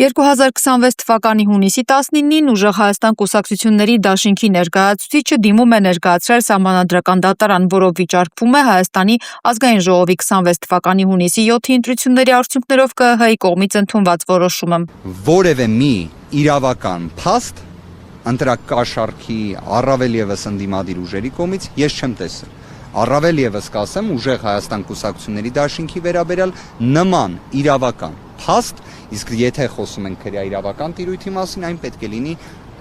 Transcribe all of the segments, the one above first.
2026 թվականի հունիսի 19-ին ուժեղ Հայաստան կուսակցությունների դաշինքի ներկայացուցիչը դիմում է ներկայացրել Սահմանադրական դատարան, որով վիճարկվում է Հայաստանի ազգային ժողովի 26 թվականի հունիսի 7-ի ընտրությունների արդյունքներով ԿԸՀ-ի կողմից ընդունված որոշումը։ Որևէ մի իրավական փաստ ընտրակաշառքի առավել եւս ընդդիմադիր ուժերի կողմից ես չեմ տեսել։ Առավել եւս կասեմ, ուժեղ Հայաստան կուսակցությունների դաշինքի վերաբերյալ նման իրավական փաստ, իսկ եթե խոսում ենք քրեա իրավական տիրույթի մասին, այն պետք է լինի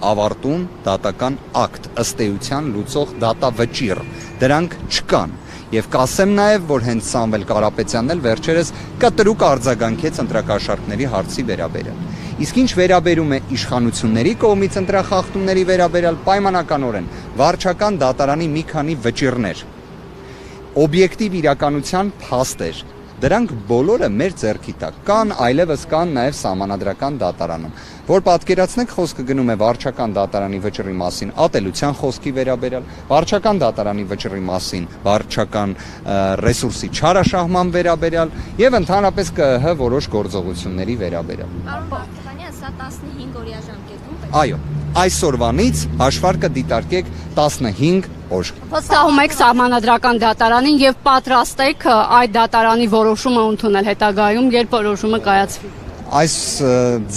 ավարտուն դատական ակտ, ըստ էության լուծող դատավճիռ։ Դրանք չկան։ Եվ կասեմ նաև, որ հենց Սամվել Կարապետյանն էլ վերջերս կտրուկ արձագանքեց ընտրակաշառքների հարցի վերաբերյալ։ Իսկ ինչ վերաբերում է իշխանությունների կողմից ընտրախախտումների վերաբերյալ, պայմանականորեն վարչական դատարանի մի քանի վճիռներ, օբյեկտիվ իրականության փաստեր, դրանք բոլորը մեր ձեռքի տակ կան, այլևս կան նաև Սահմանադրական դատարանում, որ պատկերացնեք, խոսքը գնում է վարչական դատարանի վճռի մասին ատելության խոսքի վերաբերյալ, վարչական դատարանի վճռի մասին վարչական ռեսուրսի չարաշահման վերաբերյալ եւ ընդհանրապես ԿԸՀ որոշ գործողությունների վերաբերյալ։ Պարոն Բաղդասարյան, սա 15 օրյա ժամկետում։ Այո, այսօրվանից հաշվարկը դիտարկեք 15 օր։ Վստահում եք Սահմանադրական դատարանին եւ պատրաստ եք այդ դատարանի որոշումը ընդունել հետագայում, երբ որոշումը կայացվի։ Այս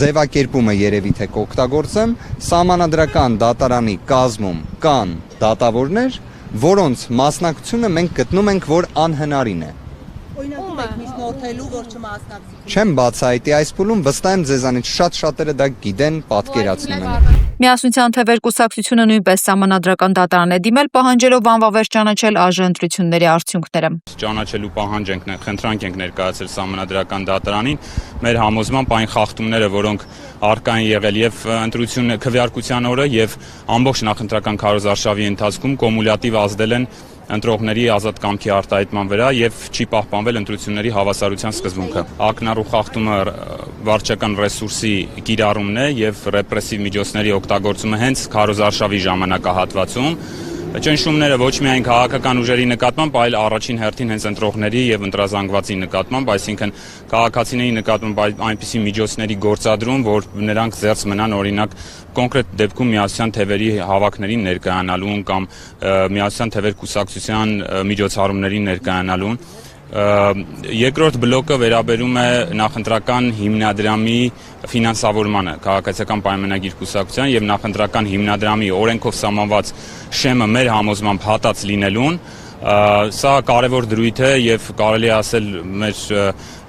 ձևակերպումը երևի թե կօգտագործեմ, Սահմանադրական դատարանի կազմում կան դատավորներ, որոնց մասնակցությունը մենք գտնում ենք, որ անհնարին է։ Օրինակ եք միջնորդելու, որ չմասնակցի։ Չեմ բացահայտի այս փուլում, վստահ եմ ձեզանից շատերը դա գիտեն, պատկերացնում են։ Միասնության թևեր կուսակցությունը նույնպես Սահմանադրական դատարան է դիմել, պահանջելով անվավեր ճանաչել ԱԺ ընտրությունների արդյունքները։ Ճանաչելու պահանջ ենք, խնդրանք ենք ներկայացրել Սահմանադրական դատարանին, մեր համոզմամբ այն խախտումները, որոնք առկա են եղել եւ ընտրությունը քվեարկության օրը եւ ամբողջ նախընտրական քարոզարշավի ընթացքում կոմուլյատիվ ազդել են ընտրողների ազատ կամքի արտահայտման վրա եւ չի պահպանվել ընտրությունների հավասարության սկզբունքը։ Ակնառու խախտումը վարչական ռեսուրսի կիրառումն է եւ ռեպրեսիվ միջոցների օգտագործումը հենց քարոզարշավի ժամանակահատվածում։ Ճնշումները ոչ միայն քաղաքական ուժերի նկատմամբ, այլ առաջին հերթին հենց ընտրողների եւ ընտրազանգվածի նկատմամբ, այսինքն քաղաքացիների նկատմամբ այնպիսի միջոցների գործադրում, որ նրանք զերծ մնան օրինակ կոնկրետ դեպքում միասնության թևերի հավաքներին ներկայանալուն կամ միասնության թևեր կուսակցության միջոցառումներին ներկայանալուն։ Երկրորդ բլոկը վերաբերում է նախընտրական հիմնադրամի ֆինանսավորմանը, քաղաքացիական պայմանագիր կուսակցության եւ նախընտրական հիմնադրամի օրենքով սահմանված շեմը մեր համոզմամբ հատած լինելուն։ Սա կարևոր դրույթ է եւ կարելի է ասել մեր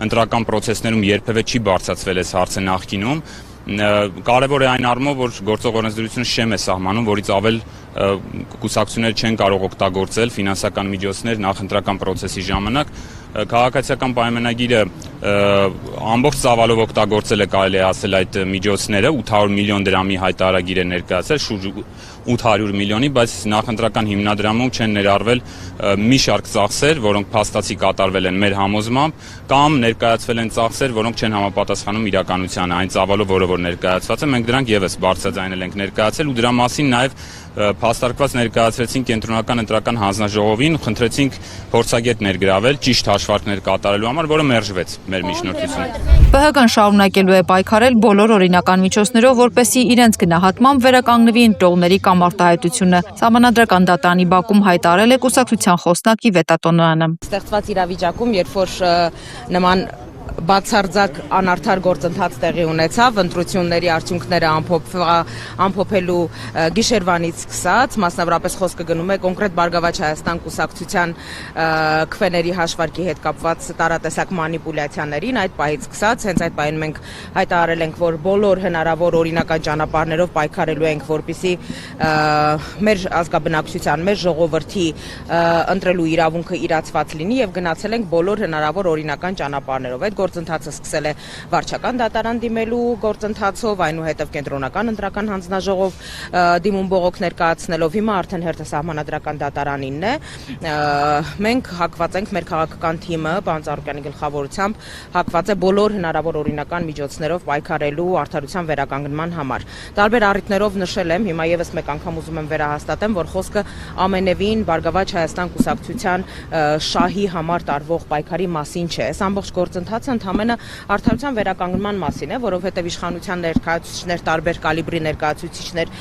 ընտրական process-ներում երբևէ չի բարձրացվել այս հարցը նախկինում։ Կարևոր է այն առումով, որ գործող օրենսդրությունը շեմ է սահմանում, որից ավել կուսակցությունները չեն կարող օգտագործել ֆինանսական միջոցներ նախընտրական process-ի ժամանակ։ Քաղաքացիական պայմանագիրը ամբողջ ծավալով օգտագործել է, կարելի է ասել, այդ միջոցները 800 միլիոն դրամի հայտարարագիր է ներկայացել, շուրջ 800 միլիոնի, բայց նախընտրական հիմնադրամում չեն ներառվել մի շարք ծախսեր, որոնք փաստացի կատարվել են մեր համոզմամբ, կամ ներկայացվել են ծախսեր, որոնք չեն համապատասխանում իրականությանը, այն ծավալով, որը որ ներկայացված է, մենք դրանք եւս բարձրաձայնել ենք ներկայացել ու դրա մասին նաեւ փաստարկված ներկայացրեցինք կենտրոնական ընտրական հանձնաժողովին, խնդրեցինք փորձագետ ներգրավել ճիշտ հաշվարկներ կատարելու համար, որը մերժվեց մեր միջնորդությունը։ ԲՀԿ-ն շարունակելու է պայքարել բոլոր օրինական միջոցներով, որպեսզի իրենց գնահատմամբ վերականգնվի ընտրողների կամ արտահայտությունը։ Սահմանադրական դատարանի բակում հայտարարել է կուսակցության խոսնակի Վետատոնյանը։ Ստեղծված իրավիճակում, երբ որ նման բացարձակ անարդար գործընթաց տեղի ունեցավ, ընտրությունների արդյունքները ամփոփելու գիշերվանից սկսած, մասնավորապես խոսքը գնում է կոնկրետ Բարգավաճ Հայաստան կուսակցության քվեների հաշվարկի հետ կապված տարատեսակ մանիպուլյացիաներին, այդ պահից սկսած, հենց այդ պահին մենք հայտարարել ենք, որ բոլոր հնարավոր օրինական ճանապարհներով պայքարելու ենք, որպեսզի մեր ազգաբնակչության, մեր ժողովրդի ընտրելու իրավունքը իրացված լինի եւ գնացել ենք բոլոր հնարավոր օրինական ճանապարհներով։ Այդ գործընթացը սկսել է վարչական դատարան դիմելու գործընթացով, այնուհետև կենտրոնական ընտրական հանձնաժողով դիմում բողոք ներկայացնելով, հիմա արդեն հերթը Սահմանադրական դատարանինն է։ Մենք հակված ենք, մեր քաղաքական թիմը, պարոն Ծառուկյանի գլխավորությամբ հակված է բոլոր հնարավոր օրինական միջոցներով պայքարելու արդարության վերականգնման համար։ Տարբեր առիթներով նշել եմ, հիմա եւս մեկ անգամ ուզում եմ վերահաստատեմ, որ խոսքը ամենևին Բարգավաճ Հայաստան կուսակցության շահի համար տարվող պայքարի մասին չէ։ Այս ամբողջ գործընթացը ընդհանրապես արդարության վերականգնման մասին է, որովհետև իշխանության ներկայացուցիչներ, տարբեր կալիբրի ներկայացուցիչներ,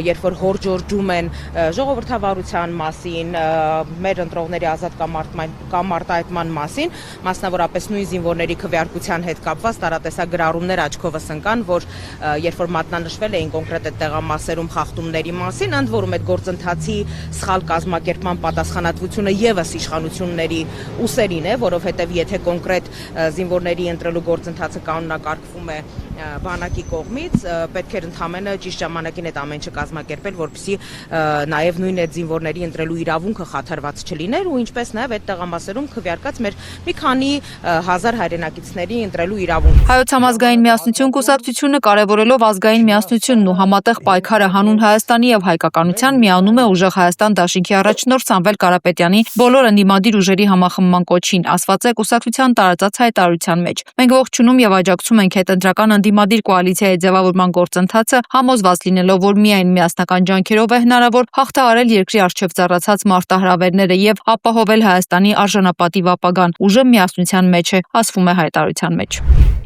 երբ որ հորջորջում են ժողովրդավարության մասին, մեր ընտրողների ազատ կամ արտահայտման մասին, մասնավորապես նույն զինվորների քվեարկության հետ կապված տարատեսակ գրառումներ աչքովս ընկան, որ երբ որ մատնանշվել էին կոնկրետ այդ տեղամասերում խախտումների մասին, ընդ որում այդ գործընթացի սխալ կազմակերպման պատասխանատվությունը եւս իշխանությունների ուսերին է, որովհետեւ եթե կոնկրետ զինվորների ընտրելու գործընթացը կանոնակարգվում է բանակի կողմից, պետք էր ընդհանրապես ճիշտ ժամանակին այդ ամեն ինչը կազմակերպել, որպեսզի նաև նույն այդ զինվորների ընտրելու իրավունքը խաթարված չլիներ ու ինչպես նաև այդ տեղամասերում քվեարկած մեր մի քանի հազար հայրենակիցների ընտրելու իրավունք։ Հայոց համազգային միասնություն կուսակցությունը կարևորելով ազգային միասնությունն ու համատեղ պայքարը հանուն Հայաստանի եւ հայկականության միանում է ուժեղ Հայաստան դաշինքի առաջնորդ Սամվել Կարապետյանի բոլոր ընդդիմադիր ուժերի համախմբման կոչին, ասված է կուսակցության տարածած հայտարարության մեջ։ Մենք ողջունում եւ աջակցում ենք հետընտրական ընդդիմադիր կոալիցիայի ձևավորման գործընթացը, համոզված լինելով, որ միայն միասնական ջանքերով է հնարավոր հաղթահարել երկրի առջև ծառացած մարտահրավերները եւ ապահովել Հայաստանի արժանապատիվ ապագան։ Ուժը միասնության մեջ է, ասվում է հայտարարության մեջ։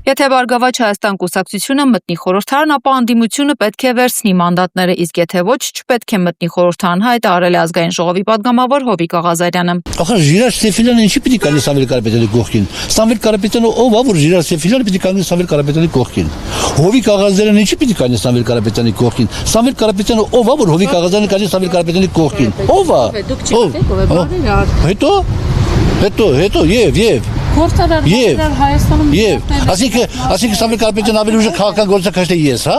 Եթե Բարգավաճ Հայաստան կուսակցությունը մտնի խորհրդարան, ապա անդիմությունը պետք է վերցնի մանդատները, իսկ եթե ոչ, չպետք է մտնի խորհրդարան, հայտարարել է ազգային ժողովի падգամավոր Հովիկ Աղազարյանը։ Ախր Ժիրայր Սեֆիլյանը ինչի պիտի կանի Սամվել Կարապետյանի կողքին։ Սամվել Կարապետյանը ով է, որ Ժիրայր Սեֆիլյանը պիտի կանի Սամվել Կարապետյանի կողքին։ Հովիկ Աղազարյանը ինչի պիտի կանի Սամվել Կարապետյանի կողքին։ Սամվել Կարապետյանը ով է, որ Հովիկ Աղազարյանը կանի Սամվել Կարապետյանի կողքին։ Ով է։ Դուք չգիտեք ով է բարի։ Հետո եւ Գործարար Հայաստանում ասինքն Սամվել Կարապետյանը ավելի ուժը քաղաքական գործը քաշտե ես, հա։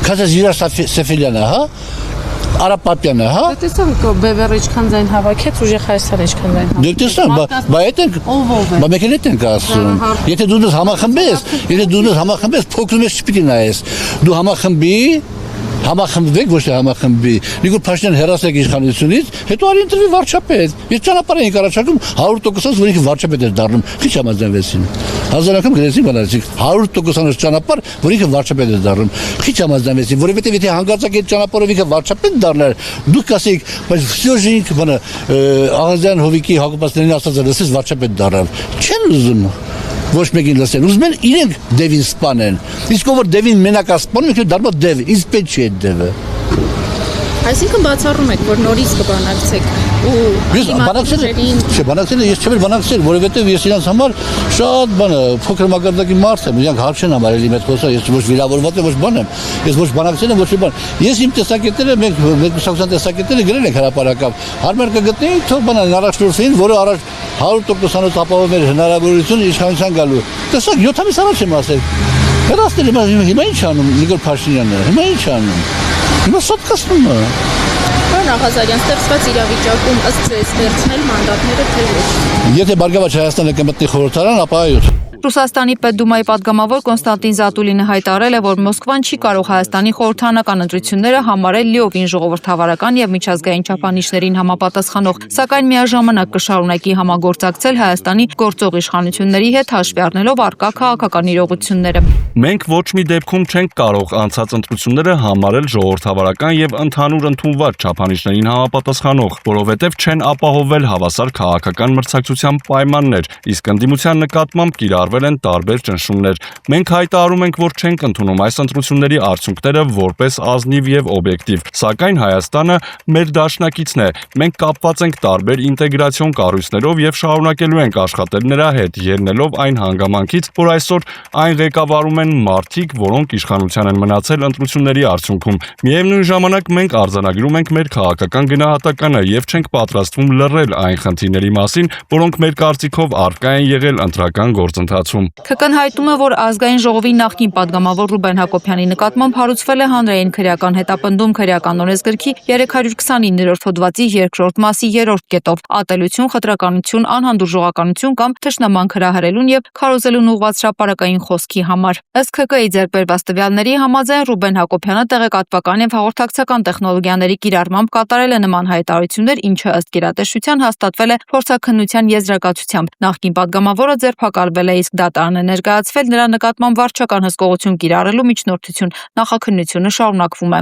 Քաշտե Ժիրայր Սեֆիլյանը, հա։ Արաբ Պապյանը, հա։ Տեսեք Բևերը ինչքան ձայն հավաքեց, ուժեղ Հայաստանը ինչքան ձայն հավաքեց։ Դե տեսա, բա այդ ենք։ Բա մեկ էլ ենք ասում։ Եթե դու դες համախմբես, փոքրում ես չպիտի նայես։ Դու համախմբվեք, ոչ թե համախմբի։ Նիկոլ Փաշինյան հեռացեք իշխանությունից, հետո արի ընտրվի վարչապետ։ Ես ճանապարհ ենք առաջարկում 100%-ից, որ ինքը վարչապետ էր դառնում։ Քիչ համաձայնվեցին։ Հազար անգամ գրեցին բանալիք 100%-ից ճանապարհ, որ ինքը վարչապետ էր դառնում։ Քիչ համաձայնվեցին, որովհետև եթե հանգարցակ այդ ճանապարհով ինքը վարչապետ դառnar, դուք կասեիք, բայց всё-ժինք բանը Աղազարյան Հովիկի Հակոբյանների ասածը լսես վարչապետ դառավ։ Չեն ուզում ոչ մեկին լսեն, ուզում են իրենք դևին սպանեն, իսկ ով որ դևին մենակ ասպանում, ինքը դառնա դև, իսկ պետք չի այդ դևը։ Այսինքն բացառում եք, որ նորից կբանակցեք ու բանակցել ես չեմ բանակցել, որովհետև ես իրենց համար շատ բանը փոքր մակարդակի մարդ եմ, իրանք հարց չեն համարել իմ այդ խոսքը, ես ոչ վիրավորված եմ, ոչ բան եմ, ես ոչ բանակցել եմ, ոչ բան։ Ես իմ տեսակետները, մենք կուսակցության տեսակետները գրել ենք հրապարակավ, հարմար կգտնեինք, թող բանան առաջնորդին, որը առաջ 100%-անոց ապահովում էր հնարավորություն իշխանության գալու։ Տեսակ 7 ամիս առաջ եմ ասել։ Հեռացել եմ, հիմա ինչ անում Նիկոլ Փաշինյանը, հիմա ինչ անում։ Հիմա սոտկացնում է։ Պարոն Աղազարյան, ստեղծված իրավիճակում ըստ ձեզ վերցնել մանդատները թե ոչ։ Եթե Բարգավաճ Հայաստանը կմտնի խորհրդարան, ապա այո։ Ռուսաստանի Պետդումայի падգամավոր Կոնստանտին Զատուլինը հայտարարել է, որ Մոսկվան չի կարող Հայաստանի խորհրդարանական ընտրությունները համարել լիովին ժողովրդավարական եւ միջազգային չափանիշներին համապատասխանող, սակայն միաժամանակ կշարունակի համագործակցել Հայաստանի գործող իշխանությունների հետ հաշվի առնելով առկա քաղաքական իրողությունները։ Մենք ոչ մի դեպքում չենք կարող անցած ընտրությունները համարել ժողովրդավարական եւ ընդհանուր ընդունված չափանիշներին համապատասխանող, որովհետեւ չեն ապահովվել հավասար քաղաքական մրցակցության պայմաններ, իսկ ընդդիմության նկատմամբ կիրառվել են տարբեր ճնշումներ։ Մենք հայտարարում ենք, որ չենք ընդունում այս ընտրությունների արդյունքները որպես ազնիվ եւ օբյեկտիվ, սակայն Հայաստանը մեր դաշնակիցն է։ Մենք կապված ենք տարբեր ինտեգրացիոն կառույցներով եւ շարունակելու ենք աշխատել նրա հետ, ելնելով այն հանգամանքից, որ այսօր այն ղեկավարում են մարդիկ, որոնք իշխանության են մնացել ընտրությունների արդյունքում։ Միևնույն ժամանակ մենք արձանագրում ենք մեր քաղաքական գնահատականը եւ չենք պատրաստվում լռել այն խնդիրների մասին, որոնք մեր կարծիքով առկա են եղել ընտրական գործընթացում։ ՔԿ-ն հայտնում է, որ ազգային ժողովի նախկին падգամավոր Ռուբեն Հակոբյանի նկատմամբ հարուցվել է հանրային քրեական հետապնդում քրեական օրենսգրքի 329-րդ հոդվածի 2-րդ մասի 3-րդ կետով ատելություն, խտրականություն, անհանդուրժողականություն կամ թշնաման հրահրելուն եւ քարոզելուն ուղղված հրապարակային խոսքի համար։ Ըստ ՔԿ-ի ձեռքբերված տվյալների համաձայն Ռուբեն Հակոբյանը տեղեկատվական եւ հաղորդակցական տեխնոլոգիաների կիրառմամբ կատարել է նման հայտարարություններ, ինչը ըստ գերատեսչության հաստատվել է փորձաքննության եզրակացությամբ։ Նախկին падգամավորը ձերբակալվել է, իսկ դատարանը ներկայացվել նրա նկատմամբ վարչական հսկողություն կիրառելու միջնորդություն։ Նախաքննությունը շարունակվում է։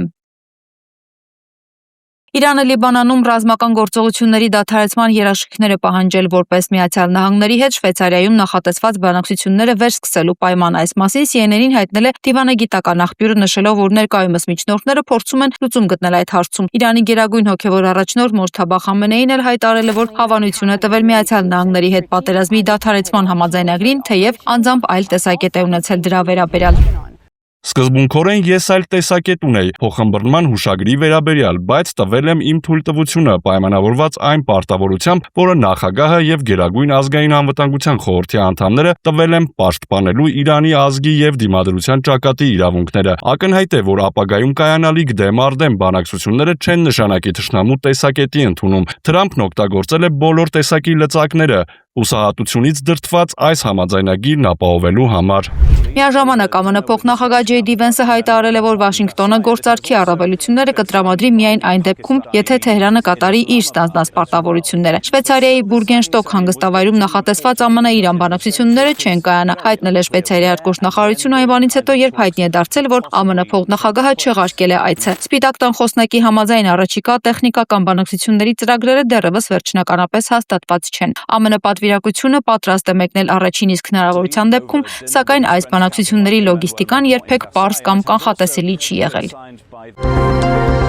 Իրանը Լիբանանում ռազմական գործողությունների դադարեցման երաշխիքները պահանջել որպես Միացյալ Նահանգների հետ Շվեյցարիայում նախատեսված բանակցությունները վերսկսելու պայման։ Այս մասին CNN-ին հայտնել է դիվանագիտական աղբյուրը, նշելով, որ ներկայումս միջնորդները փորձում են լուծում գտնել այդ հարցում։ Իրանի գերագույն հոգևոր առաջնորդ Մոջթաբա Խամենեին էլ հայտարարել է, որ հավանություն է տվել Միացյալ Նահանգների հետ պատերազմի դադարեցման համաձայնագրին, թեև անձամբ այլ տեսակետ է ունեցել դրա վերաբերյալ։ Սկզբունքորեն ես այլ տեսակետ ունեի փոխըմբռնման հուշագրի վերաբերյալ, բայց տվել եմ իմ թույլտվությունը պայմանավորված այն պարտավորությամբ, որը նախագահը եւ Գերագույն ազգային անվտանգության խորհրդի անդամները տվել են պաշտպանելու Իրանի ազգի եւ դիմադրության ճակատի իրավունքները։ Ակնհայտ է, որ ապագայում կայանալիք դեմ առ դեմ բանակցությունները չեն նշանակի թշնամու տեսակետի ընդունում։ Թրամփն օգտագործել է բոլոր տեսակի լծակները ուսահատությունից դրդված այս համաձայնագիրն ապահովելու համար։ Միաժամանակ ԱՄՆ փոխնախագահ Ջեյ Վենսը հայտարարել է, որ Վաշինգտոնը գործարքի առավելությունները կտրամադրի միայն այն դեպքում, եթե Թեհրանը կատարի իր ստանձնած պարտավորությունները։ Շվեյցարիայի Բուրգենշտոկ հանգստավայրում նախատեսված ԱՄՆ-Իրան բանակցությունները չեն կայանա, հայտնել է Շվեյցարիայի արտգործնախարարությունը այն բանից հետո, երբ հայտնի է դարձել, որ ԱՄՆ փոխնախագահը չեղարկել է այցը։ Սպիտակ տան խոսնակի համաձայն առաջիկա տեխնիկական բանակցությունների ծրագրերը դեռևս վերջնականապես հաստատված չեն։ ԱՄՆ պատվիրակությունը պատրաստ է մեկնել առաջին իսկ հնարավորության դեպքում, սակայն այս բանակցությունների լոգիստիկան երբեք պարզ կամ կանխատեսելի չի եղել։